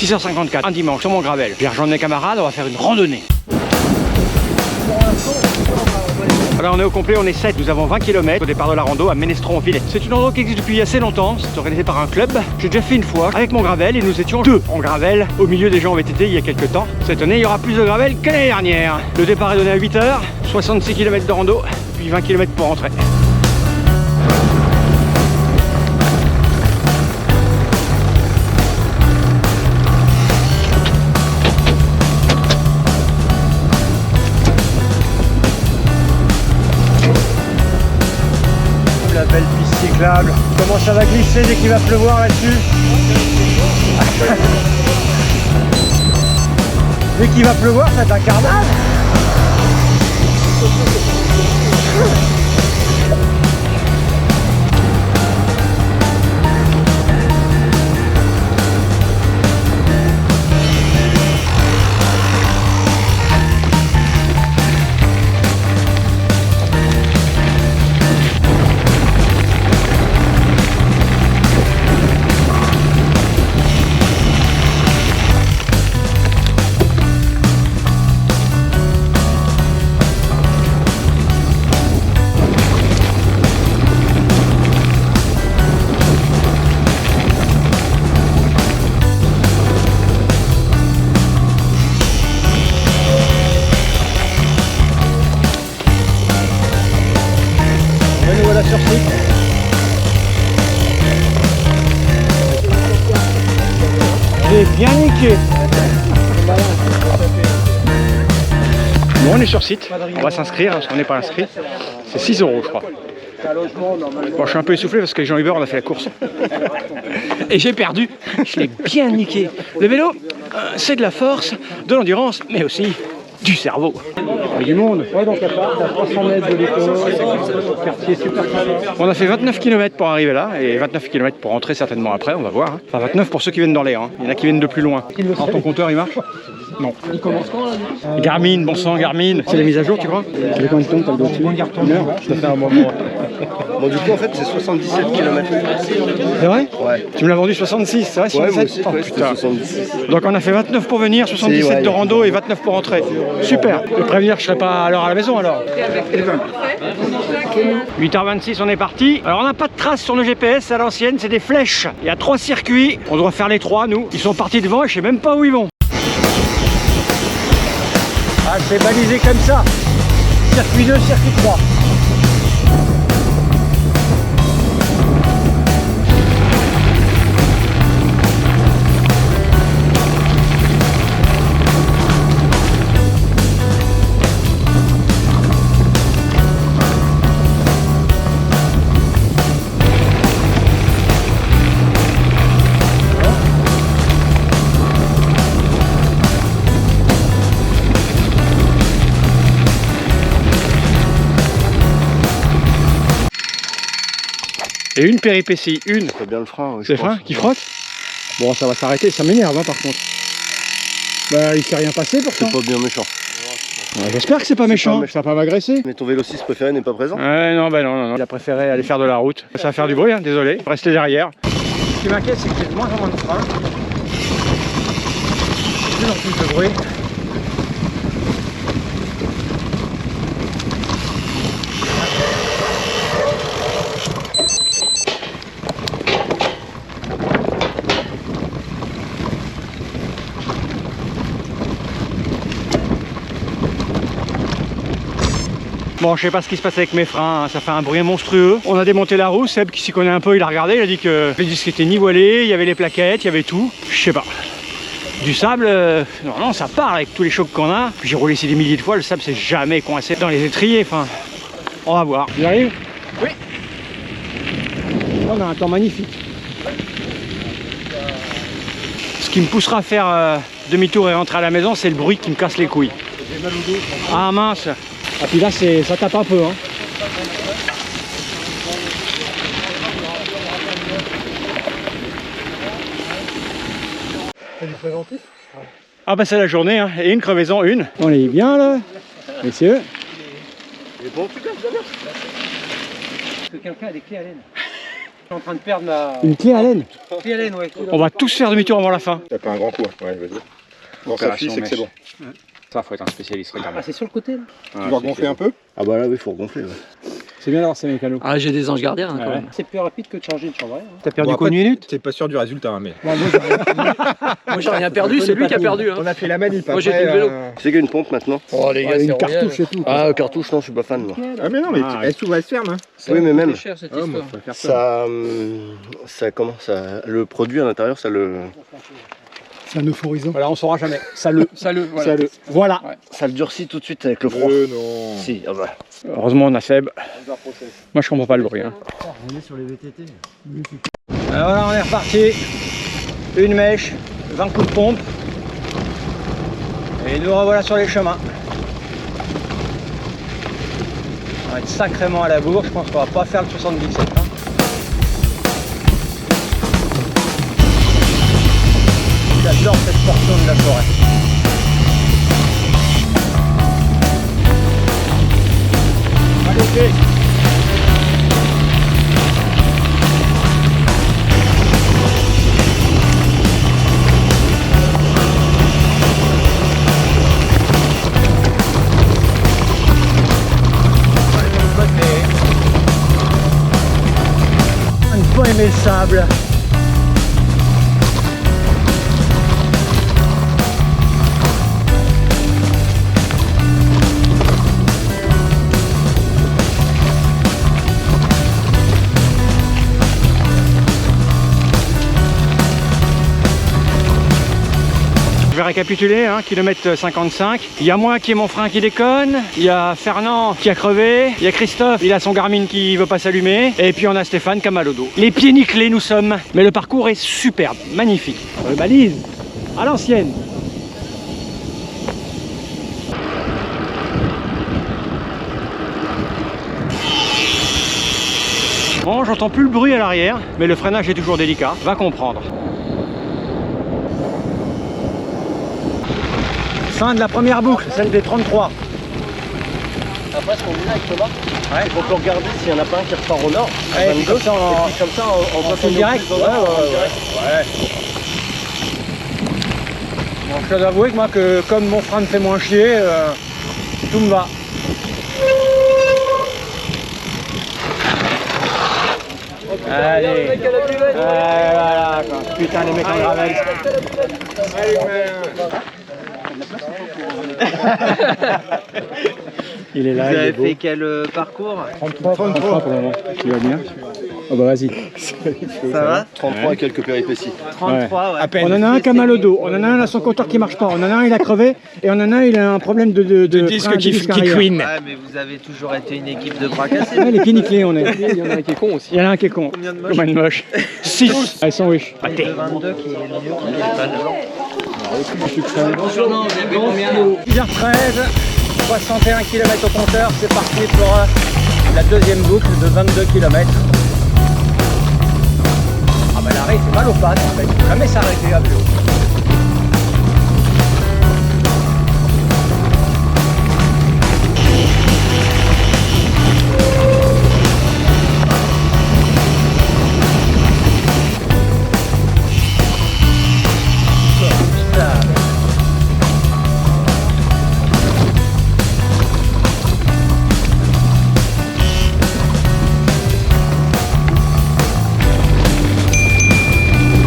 6h54, un dimanche sur mon gravel. J'ai rejoint mes camarades, on va faire une randonnée. Alors on est au complet, on est 7, nous avons 20 km au départ de la rando à Ménestron-Villette. C'est une rando qui existe depuis assez longtemps, c'est organisé par un club. J'ai déjà fait une fois avec mon gravel et nous étions 2 en gravel au milieu des gens en VTT il y a quelques temps. Cette année il y aura plus de gravel que l'année dernière. Le départ est donné à 8h, 66 km de rando, puis 20 km pour rentrer. La belle piste cyclable. Comment ça va glisser dès qu'il va pleuvoir là-dessus? Dès qu'il va pleuvoir, ça va être un carnage. Et nous voilà sur site. J'ai bien niqué. Bon, on est sur site, on va s'inscrire parce qu'on n'est pas inscrit. C'est 6 € je crois. Bon, je suis un peu essoufflé parce que les gens Uber on a fait la course. Et j'ai perdu. Je l'ai bien niqué. Le vélo, c'est de la force, de l'endurance, mais aussi du cerveau. Il y a du monde. Ouais, donc à 300 mètres de l'école, quartier super sympa. On a fait 29 km pour arriver là et 29 km pour rentrer certainement après, on va voir. Hein. Enfin 29 pour ceux qui viennent d'Orléans. Hein. Il y en a qui viennent de plus loin. Alors ton compteur il marche? Non. Il commence quand là? Garmin, bon sang, Garmin. C'est les mises à jour tu crois? Ça fait combien de temps que t'as le dossier? Ça fait un moment. Bon du coup en fait c'est 77 km. C'est vrai? Ouais. Tu me l'as vendu 66, c'est vrai? 67 ouais, aussi, oh, ouais, putain. 77. Donc on a fait 29 pour venir, 77 ouais, de rando et 29 pour rentrer. Super. Je vais prévenir que je serai pas à l'heure à la maison alors. 8h26 on est parti. Alors on n'a pas de traces sur le GPS à l'ancienne, c'est des flèches. Il y a 3 circuits, on doit faire les 3 nous. Ils sont partis devant et je sais même pas où ils vont. Ah c'est balisé comme ça. Circuit 2, circuit 3. Et une péripétie, une. C'est bien le frein. C'est le frein qui frotte? Bon, ça va s'arrêter, ça m'énerve hein, par contre. Bah, il s'est rien passé pourtant. C'est pas bien méchant. Ouais, j'espère que c'est pas méchant, ça va pas m'agresser. Mais ton vélo 6 préféré n'est pas présent? Ouais, non, bah non. Il a préféré aller faire de la route. Ça va faire du bruit, hein, désolé. Restez derrière. Ce qui m'inquiète, c'est que j'ai de moins en moins de frein. De plus en plus de bruit. Bon, je sais pas ce qui se passe avec mes freins, hein. Ça fait un bruit monstrueux. On a démonté la roue, Seb qui s'y connaît un peu, il a regardé, il a dit que les disques étaient nivelés, il y avait les plaquettes, il y avait tout. Je sais pas. Du sable, non, ça part avec tous les chocs qu'on a. J'ai roulé ici des milliers de fois, le sable c'est jamais coincé dans les étriers, enfin, on va voir. Il arrive? Oui. On a un temps magnifique. Ce qui me poussera à faire demi-tour et rentrer à la maison, c'est le bruit qui me casse les couilles. Ah mince. Ah puis là ça tape un peu hein. C'est du préventif? Ah bah c'est la journée hein. Et une crevaison, une. On est bien là, messieurs. Il est bon, tu casses, d'ailleurs. Est-ce que quelqu'un a des clés à laine? Je suis en train de perdre ma... Une clé à laine. Clé à laine, ouais. On va tous faire demi-tour avant la fin. T'as pas un grand coup, hein. Ouais, vas-y. Bon, ça fille, c'est que c'est bon. Ça, faut être un spécialiste, regarde. Ah, c'est sur le côté là. Tu vas regonfler un peu? Ah bah là, oui, il faut regonfler. Ouais. C'est bien d'avoir ces mécanos. Ah, j'ai des anges gardiens hein, quand Ouais. même. C'est plus rapide que de changer de chambre. T'as perdu Bon, quoi, une après, minute? T'es pas sûr du résultat, hein, mais. Moi, j'ai rien perdu, c'est lui qui a perdu. Hein. On a fait la manip. Moi, j'ai après, fait le vélo. Tu sais qu'il y a une pompe maintenant? Oh, les gars, Une c'est cartouche et tout. Ah, cartouche, non, je suis pas fan, moi. Ah, mais non, mais Ah, elle s'ouvre, elle se ferme. Hein. Oui, mais même. C'est cher cette Ah, moi, histoire. faut faire ça. Comment ça, le produit à l'intérieur, ça le Voilà, on saura jamais. Ça le. Voilà. Voilà. ça le durcit tout de suite avec le froid. Non. Si, ah bah. Heureusement, on a Seb. Moi, je comprends pas le bruit. Hein. On est sur les VTT. Alors là, on est reparti. Une mèche, 20 coups de pompe. Et nous revoilà sur les chemins. On va être sacrément à la bourre. Je pense qu'on va pas faire le 77. Hein. J'adore cette portion de la forêt. Allez, on ne pas aimer le sable. Je vais récapituler, hein, kilomètre 55. Il y a moi qui ai mon frein qui déconne, il y a Fernand qui a crevé, il y a Christophe, il a son Garmin qui veut pas s'allumer, et puis on a Stéphane qui a mal au dos. Les pieds nickelés nous sommes, mais le parcours est superbe, magnifique. Balise, à l'ancienne. Bon, j'entends plus le bruit à l'arrière, mais le freinage est toujours délicat, va comprendre. Fin de la première boucle, celle des 33. Après, ce qu'on dit là avec Thomas, Ouais. on peut regarder s'il n'y en a pas un qui repart au nord. Ouais, et puis comme ça, et puis comme ça, on va fait le direct. Ouais. Bon, je dois avouer que moi, comme mon frein me fait moins chier, tout me va. Allez, voilà, quoi. Putain, les mecs en gravel. Il est là, Vous il est avez beau. fait quel parcours? 33 pour le moment. Tu vas bien? Oh bah vas-y. Ça va? 33 et quelques péripéties. 33, ouais. On en a un qui a mal au dos, on en a un à son compteur qui marche pas, on en a un il a crevé et on en a un il a un problème de disque qui arrière. couine. Ouais, mais vous avez toujours été une équipe de bras cassés. Ouais, les pieds nickelés on est. Il y en a un qui est con aussi. Il y en a un qui est con. Combien de moches? Combien de moches? 6. Elles sont riches. Le 22 qui est le mieux, qui est pas devant. Bonjour, vous avez combien? 10h13, 61 km au compteur, c'est parti pour la deuxième boucle de 22 km. Ah bah l'arrêt c'est mal aux pattes en fait, faut jamais s'arrêter à vélo.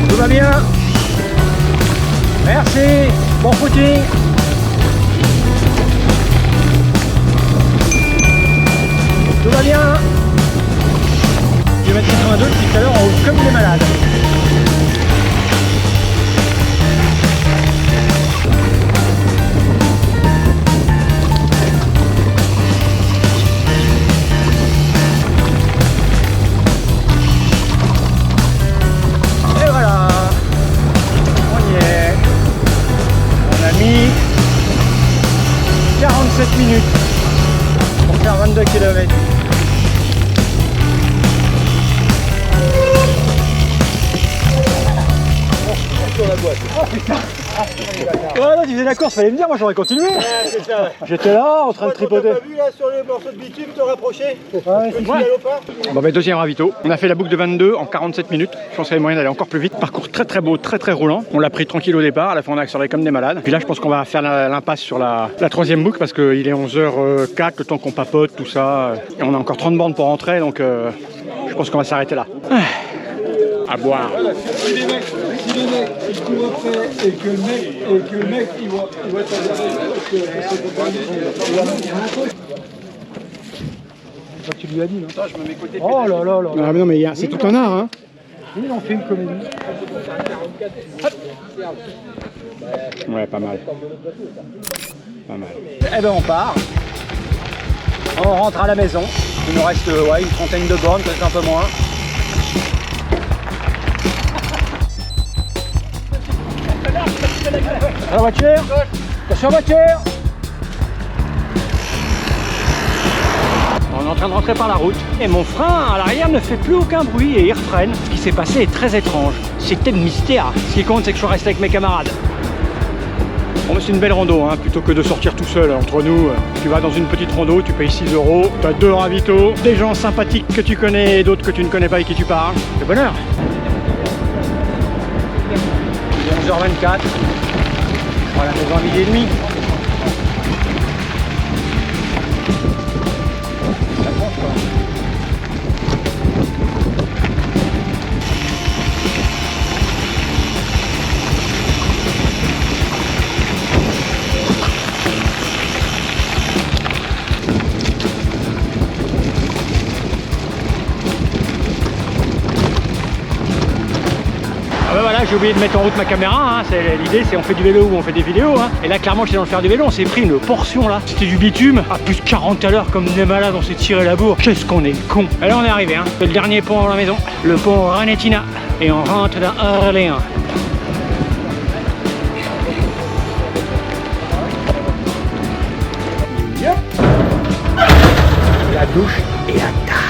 Tout va bien. Merci. Bon footing. Tout va bien. Kilomètre 82 depuis tout à l'heure on roule comme des malades. Et voilà, on y est. On a mis 47 minutes pour faire 22 km. Oh putain. Ouais, là, tu faisais la course, fallait me dire, moi j'aurais continué. J'étais là, en train de tripoter. T'as vu là sur les morceaux de bitume te rapprocher? Bon, bah, deuxième ravito. On a fait la boucle de 22 en 47 minutes. Je pense qu'il y avait moyen d'aller encore plus vite. Parcours très très beau, très très roulant. On l'a pris tranquille au départ. À la fin, on a accéléré comme des malades. Puis là, je pense qu'on va faire l'impasse sur la troisième boucle parce qu'il est 11h04, le temps qu'on papote, tout ça. Et on a encore 30 bornes pour rentrer, donc je pense qu'on va s'arrêter là. À boire. Si les mecs ils courent après et que le mec il voit Tu lui as dit, non? Je me mets côté. Oh là là là. Ah, mais non, mais c'est tout un art, hein. Oui, on fait une comédie. Ouais, pas mal. Pas mal. Eh ben, on part. On rentre à la maison. Il nous reste ouais, une trentaine de bornes, peut-être un peu moins. À la voiture. Attention voiture. On est en train de rentrer par la route et mon frein à l'arrière ne fait plus aucun bruit et il refreine. Ce qui s'est passé est très étrange. C'était le mystère. Ce qui compte, c'est que je suis resté avec mes camarades. Bon, c'est une belle rando, hein, plutôt que de sortir tout seul entre nous. Tu vas dans une petite rando, tu payes 6 €, tu as 2 ravitaux, des gens sympathiques que tu connais et d'autres que tu ne connais pas et qui tu parles. C'est bonheur. Il est 11h24. Voilà, maison à midi et demi. Ah bah voilà, j'ai oublié de mettre en route ma caméra, hein. L'idée c'est on fait du vélo ou on fait des vidéos, hein. Et là clairement j'étais dans le faire du vélo, on s'est pris une portion là, c'était du bitume, à plus de 40 à l'heure comme des malades, on s'est tiré la bourre, qu'est-ce qu'on est con. Et là on est arrivé, hein. C'est le dernier pont à la maison, le pont Ranetina, et on rentre dans Orléans. Yep. La douche est à table.